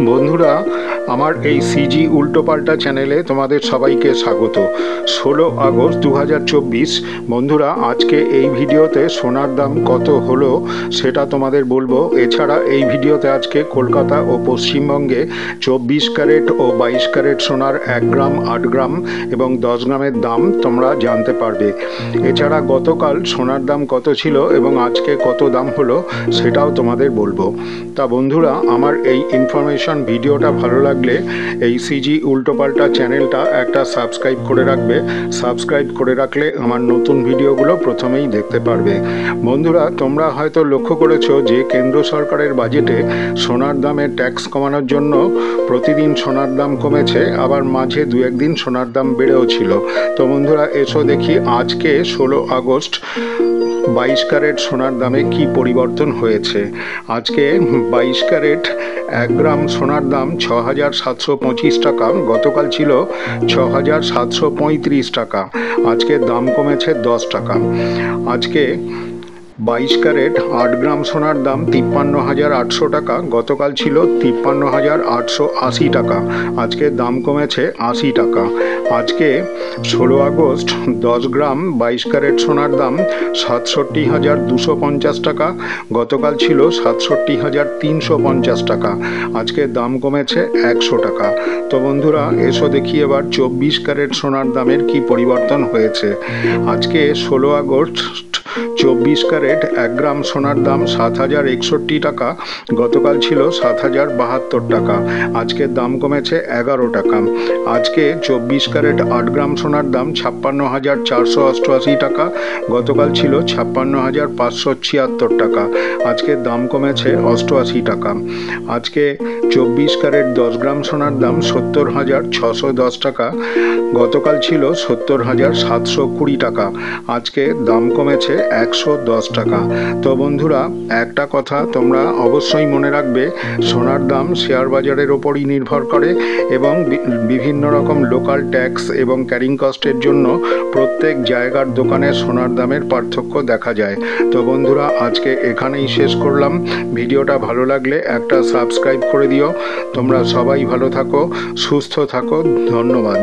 বন্ধুরা, আমার এই সিজি উল্টোপাল্টা চ্যানেলে তোমাদের সবাইকে স্বাগত। 16 আগস্ট 2024। বন্ধুরা, আজকে এই ভিডিওতে সোনার দাম কত হলো সেটা তোমাদের বলবো। এছাড়া এই ভিডিওতে আজকে কলকাতা ও পশ্চিমবঙ্গে 24 ক্যারেট ও 22 ক্যারেট সোনার 1 গ্রাম, 8 গ্রাম এবং 10 গ্রামের দাম তোমরা জানতে পারবে। এছাড়া গতকাল সোনার দাম কত ছিল এবং আজকে কত দাম হলো সেটাও তোমাদের বলবো। তা বন্ধুরা, আমার এই ইনফরমেশন ভিডিওটা ভালো লাগলে এই সিজি উল্টোপাল্টা চ্যানেলটা একটা সাবস্ক্রাইব করে রাখবে। সাবস্ক্রাইব করে রাখলে আমার নতুন ভিডিওগুলো প্রথমেই দেখতে পারবে। বন্ধুরা, তোমরা হয়তো লক্ষ্য করেছো যে কেন্দ্র সরকারের বাজেটে সোনার দামে ট্যাক্স কমানোর জন্য প্রতিদিন সোনার দাম কমেছে, আবার মাঝে দু একদিন সোনার দাম বেড়েও ছিল। তো বন্ধুরা, এসো দেখি আজকে 16 আগস্ট 22 ক্যারেট সোনার দামে কি পরিবর্তন হয়েছে। আজকে 22 ক্যারেট 1 গ্রাম সোনার দাম 6,725 টাকা, গতকাল ছিল 6,735 টাকা। আজকে দাম কমেছে 10 টাকা। আজকে 22 ক্যারেট 8 গ্রাম সোনার দাম 53,800 টাকা, গতকাল ছিল 53,880 টাকা। আজকে দাম কমেছে 80 টাকা। আজকে 16 আগস্ট 10 গ্রাম 22 ক্যারেট সোনার দাম 67,250 টাকা, গতকাল ছিল 67,350 টাকা। আজকে দাম কমেছে 100 টাকা। তো বন্ধুরা, এসো দেখি এবার 24 ক্যারেট সোনার দামের কি পরিবর্তন হয়েছে। আজকে 16 আগস্ট 24 ক্যারেট 1 গ্রাম সোনার দাম 7,061 টাকা, গতকাল ছিল 7,072 টাকা। আজকের দাম কমেছে 11 টাকা। আজকে 24 ক্যারেট 8 গ্রাম সোনার দাম 56,488 টাকা, গতকাল ছিল 56,576 টাকা। আজকের দাম কমেছে 88 টাকা। আজকে 24 ক্যারেট 10 গ্রাম সোনার দাম 70,610 টাকা, গতকাল ছিল 70,720 টাকা। আজকে দাম কমেছে 110 টাকা। তো বন্ধুরা, একটা কথা তোমরা অবশ্যই মনে রাখবে, সোনার দাম শেয়ার বাজারের ওপরই নির্ভর করে এবং বিভিন্ন রকম লোকাল ট্যাক্স এবং ক্যারিং কস্টের জন্য প্রত্যেক জায়গার দোকানে সোনার দামের পার্থক্য দেখা যায়। তো বন্ধুরা, আজকে এখানেই শেষ করলাম। ভিডিওটা ভালো লাগলে একটা সাবস্ক্রাইব করে দিও। তোমরা সবাই ভালো থাকো, সুস্থ থাকো। ধন্যবাদ।